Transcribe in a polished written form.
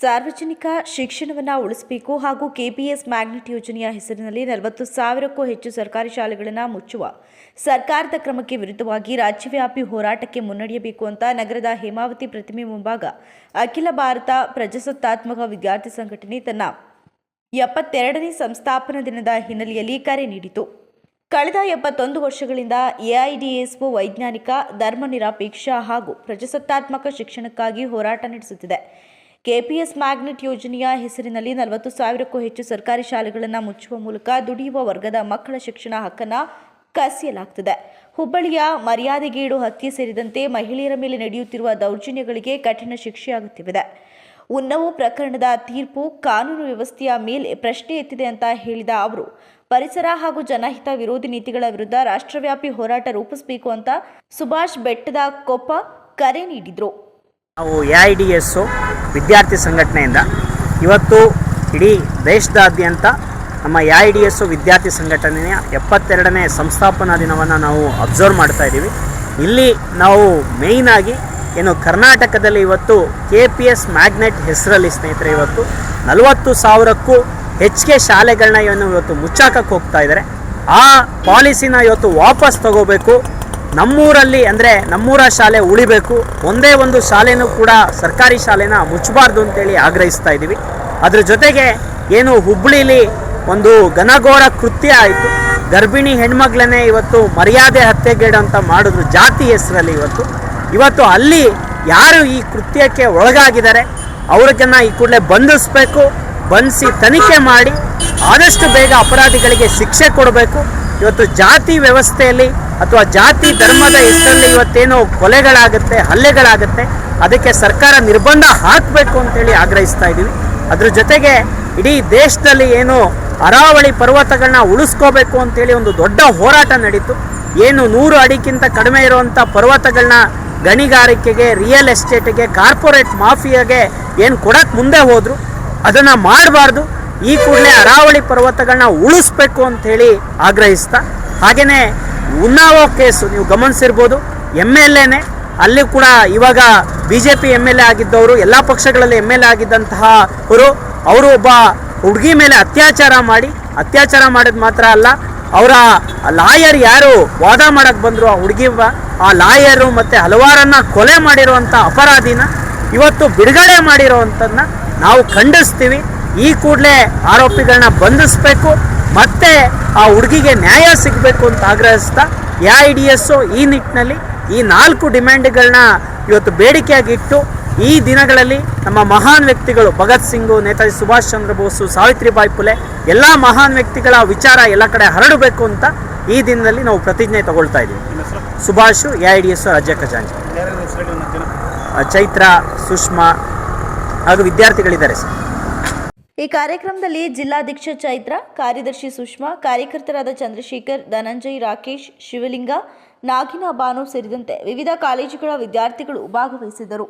ಸಾರ್ವಜನಿಕ ಶಿಕ್ಷಣವನ್ನು ಉಳಿಸಬೇಕು ಹಾಗೂ ಕೆಪಿಎಸ್ ಮ್ಯಾಗ್ನೆಟ್ ಯೋಜನೆಯ ಹೆಸರಿನಲ್ಲಿ 40,000ಕ್ಕೂ ಹೆಚ್ಚು ಸರ್ಕಾರಿ ಶಾಲೆಗಳನ್ನು ಮುಚ್ಚುವ ಸರ್ಕಾರದ ಕ್ರಮಕ್ಕೆ ವಿರುದ್ಧವಾಗಿ ರಾಜ್ಯವ್ಯಾಪಿ ಹೋರಾಟಕ್ಕೆ ಮುನ್ನಡೆಯಬೇಕು ಅಂತ ನಗರದ ಹೇಮಾವತಿ ಪ್ರತಿಮೆ ಮುಂಭಾಗ ಅಖಿಲ ಭಾರತ ಪ್ರಜಾಸತ್ತಾತ್ಮಕ ವಿದ್ಯಾರ್ಥಿ ಸಂಘಟನೆ ತನ್ನ 72ನೇ ಸಂಸ್ಥಾಪನಾ ದಿನದ ಹಿನ್ನೆಲೆಯಲ್ಲಿ ಕರೆ ನೀಡಿತು. ಕಳೆದ 71 ವರ್ಷಗಳಿಂದ ಎಐಡಿಎಸ್ಒ ವೈಜ್ಞಾನಿಕ, ಧರ್ಮನಿರಪೇಕ್ಷ ಹಾಗೂ ಪ್ರಜಾಸತ್ತಾತ್ಮಕ ಶಿಕ್ಷಣಕ್ಕಾಗಿ ಹೋರಾಟ ನಡೆಸುತ್ತಿದೆ. ಕೆಪಿಎಸ್ ಮ್ಯಾಗ್ನೆಟ್ ಯೋಜನೆಯ ಹೆಸರಿನಲ್ಲಿ 40,000ಕ್ಕೂ ಹೆಚ್ಚು ಸರ್ಕಾರಿ ಶಾಲೆಗಳನ್ನು ಮುಚ್ಚುವ ಮೂಲಕ ದುಡಿಯುವ ವರ್ಗದ ಮಕ್ಕಳ ಶಿಕ್ಷಣ ಹಕ್ಕನ್ನು ಕಸಿಯಲಾಗುತ್ತಿದೆ. ಹುಬ್ಬಳ್ಳಿಯ ಮರ್ಯಾದೆಗೇಡು ಹತ್ಯೆ ಸೇರಿದಂತೆ ಮಹಿಳೆಯರ ಮೇಲೆ ನಡೆಯುತ್ತಿರುವ ದೌರ್ಜನ್ಯಗಳಿಗೆ ಕಠಿಣ ಶಿಕ್ಷೆಯಾಗುತ್ತಿದೆ. ಉನ್ನವ ಪ್ರಕರಣದ ತೀರ್ಪು ಕಾನೂನು ವ್ಯವಸ್ಥೆಯ ಮೇಲೆ ಪ್ರಶ್ನೆ ಎತ್ತಿದೆ ಅಂತ ಹೇಳಿದ ಅವರು, ಪರಿಸರ ಹಾಗೂ ಜನಹಿತ ವಿರೋಧಿ ನೀತಿಗಳ ವಿರುದ್ಧ ರಾಷ್ಟ್ರವ್ಯಾಪಿ ಹೋರಾಟ ರೂಪಿಸಬೇಕು ಅಂತ ಸುಭಾಷ್ ಬೆಟ್ಟದ ಕೊಪ್ಪ ಕರೆ ನೀಡಿದರು. ನಾವು ಎಐಡಿಎಸ್ಒ ವಿದ್ಯಾರ್ಥಿ ಸಂಘಟನೆಯಿಂದ ಇವತ್ತು ಇಡೀ ದೇಶದಾದ್ಯಂತ ನಮ್ಮ ಎಐಡಿಎಸ್ಒ ವಿದ್ಯಾರ್ಥಿ ಸಂಘಟನೆಯ 72ನೇ ಸಂಸ್ಥಾಪನಾ ದಿನವನ್ನು ನಾವು ಅಬ್ಸರ್ವ್ ಮಾಡ್ತಾ ಇದ್ದೀವಿ. ಇಲ್ಲಿ ನಾವು ಮೇಯ್ನಾಗಿ ಏನು ಕರ್ನಾಟಕದಲ್ಲಿ ಇವತ್ತು ಕೆಪಿಎಸ್ ಮ್ಯಾಗ್ನೆಟ್ ಹೆಸರಲ್ಲಿ ಸ್ನೇಹಿತರೆ ಇವತ್ತು 40,000ಕ್ಕೂ ಹೆಚ್ಚಿಗೆ ಶಾಲೆಗಳನ್ನ ಇವತ್ತು ಮುಚ್ಚಾಕಕ್ಕೆ ಹೋಗ್ತಾ ಇದ್ದಾರೆ. ಆ ಪಾಲಿಸಿನ ಇವತ್ತು ವಾಪಸ್ ತಗೋಬೇಕು. ನಮ್ಮೂರಲ್ಲಿ ಅಂದರೆ ನಮ್ಮೂರ ಶಾಲೆ ಉಳಿಬೇಕು. ಒಂದೇ ಒಂದು ಶಾಲೆನೂ ಕೂಡ ಸರ್ಕಾರಿ ಶಾಲೆನ ಮುಚ್ಚಬಾರ್ದು ಅಂತೇಳಿ ಆಗ್ರಹಿಸ್ತಾ ಇದ್ದೀವಿ. ಅದ್ರ ಜೊತೆಗೆ ಏನು ಹುಬ್ಬಳ್ಳಿಲಿ ಒಂದು ಘನಘೋರ ಕೃತ್ಯ ಆಯಿತು. ಗರ್ಭಿಣಿ ಹೆಣ್ಮಕ್ಳನ್ನೇ ಇವತ್ತು ಮರ್ಯಾದೆ ಹತ್ಯೆಗೇಡು ಅಂತ ಮಾಡಿದ್ರು ಜಾತಿ ಹೆಸರಲ್ಲಿ. ಇವತ್ತು ಅಲ್ಲಿ ಯಾರು ಈ ಕೃತ್ಯಕ್ಕೆ ಒಳಗಾಗಿದ್ದಾರೆ ಅವ್ರಿಗನ್ನ ಈ ಕೂಡಲೇ ಬಂಧಿಸಬೇಕು. ಬಂಧಿಸಿ ತನಿಖೆ ಮಾಡಿ ಆದಷ್ಟು ಬೇಗ ಅಪರಾಧಿಗಳಿಗೆ ಶಿಕ್ಷೆ ಕೊಡಬೇಕು. ಇವತ್ತು ಜಾತಿ ವ್ಯವಸ್ಥೆಯಲ್ಲಿ ಅಥವಾ ಜಾತಿ ಧರ್ಮದ ಹೆಸರಲ್ಲಿ ಇವತ್ತೇನು ಕೊಲೆಗಳಾಗುತ್ತೆ, ಹಲ್ಲೆಗಳಾಗುತ್ತೆ, ಅದಕ್ಕೆ ಸರ್ಕಾರ ನಿರ್ಬಂಧ ಹಾಕಬೇಕು ಅಂತೇಳಿ ಆಗ್ರಹಿಸ್ತಾ ಇದ್ದೀವಿ. ಅದ್ರ ಜೊತೆಗೆ ಇಡೀ ದೇಶದಲ್ಲಿ ಏನು ಅರಾವಳಿ ಪರ್ವತಗಳನ್ನ ಉಳಿಸ್ಕೋಬೇಕು ಅಂತೇಳಿ ಒಂದು ದೊಡ್ಡ ಹೋರಾಟ ನಡೀತು. ಏನು 100 ಅಡಿಗಿಂತ ಕಡಿಮೆ ಇರುವಂಥ ಪರ್ವತಗಳನ್ನ ಗಣಿಗಾರಿಕೆಗೆ, ರಿಯಲ್ ಎಸ್ಟೇಟ್ಗೆ, ಕಾರ್ಪೊರೇಟ್ ಮಾಫಿಯಾಗೆ ಏನು ಕೊಡಕ್ಕೆ ಮುಂದೆ ಹೋದ್ರು, ಅದನ್ನು ಮಾಡಬಾರ್ದು. ಈ ಕೂಡಲೇ ಅರಾವಳಿ ಪರ್ವತಗಳನ್ನ ಉಳಿಸ್ಬೇಕು ಅಂಥೇಳಿ ಆಗ್ರಹಿಸ್ತಾ, ಹಾಗೆಯೇ ಉನ್ನಾವೋ ಕೇಸು ನೀವು ಗಮನಿಸಿರ್ಬೋದು. MLA ಅಲ್ಲಿ ಕೂಡ ಇವಾಗ BJP MLA ಆಗಿದ್ದವರು, ಎಲ್ಲ ಪಕ್ಷಗಳಲ್ಲಿ MLA ಆಗಿದ್ದಂತಹ ಅವರು ಒಬ್ಬ ಹುಡುಗಿ ಮೇಲೆ ಅತ್ಯಾಚಾರ ಮಾಡಿದ ಮಾತ್ರ ಅಲ್ಲ, ಅವರ ಲಾಯರ್ ಯಾರು ವಾದ ಮಾಡಕ್ಕೆ ಬಂದರು ಆ ಹುಡುಗಿ, ಆ ಲಾಯರು ಮತ್ತು ಹಲವಾರನ್ನ ಕೊಲೆ ಮಾಡಿರುವಂಥ ಅಪರಾಧಿನ ಇವತ್ತು ಬಿಡುಗಡೆ ಮಾಡಿರೋವಂಥದ್ದನ್ನ ನಾವು ಖಂಡಿಸ್ತೀವಿ. ಈ ಕೂಡಲೇ ಆರೋಪಿಗಳನ್ನ ಬಂಧಿಸಬೇಕು, ಮತ್ತೆ ಆ ಹುಡುಗಿಗೆ ನ್ಯಾಯ ಸಿಗಬೇಕು ಅಂತ ಆಗ್ರಹಿಸ್ತಾ ಎಐಡಿಎಸ್ಒ ಈ ನಿಟ್ಟಿನಲ್ಲಿ ಈ 4 ಡಿಮ್ಯಾಂಡ್ಗಳನ್ನ ಇವತ್ತು ಬೇಡಿಕೆಯಾಗಿಟ್ಟು ಈ ದಿನಗಳಲ್ಲಿ ನಮ್ಮ ಮಹಾನ್ ವ್ಯಕ್ತಿಗಳು ಭಗತ್ ಸಿಂಗು, ನೇತಾಜಿ ಸುಭಾಷ್ ಚಂದ್ರ ಬೋಸು, ಸಾವಿತ್ರಿಬಾಯಿ ಫುಲೆ ಎಲ್ಲ ಮಹಾನ್ ವ್ಯಕ್ತಿಗಳ ವಿಚಾರ ಎಲ್ಲ ಕಡೆ ಹರಡಬೇಕು ಅಂತ ಈ ದಿನದಲ್ಲಿ ನಾವು ಪ್ರತಿಜ್ಞೆ ತಗೊಳ್ತಾ ಇದ್ದೀವಿ. ಸುಭಾಷ್, ಎಐಡಿಎಸ್ಒ ರಾಜ್ಯ ಖಜಾಂಚಿ, ಚೈತ್ರ, ಸುಷ್ಮಾ ಹಾಗೂ ವಿದ್ಯಾರ್ಥಿಗಳಿದ್ದಾರೆ ಸರ್. ಈ ಕಾರ್ಯಕ್ರಮದಲ್ಲಿ ಜಿಲ್ಲಾಧ್ಯಕ್ಷ ಚೈತ್ರ, ಕಾರ್ಯದರ್ಶಿ ಸುಷ್ಮಾ, ಕಾರ್ಯಕರ್ತರಾದ ಚಂದ್ರಶೇಖರ್, ಧನಂಜಯ್, ರಾಕೇಶ್, ಶಿವಲಿಂಗ, ನಾಗಿನಾ ಬಾನು ಸೇರಿದಂತೆ ವಿವಿಧ ಕಾಲೇಜುಗಳ ವಿದ್ಯಾರ್ಥಿಗಳು ಭಾಗವಹಿಸಿದರು.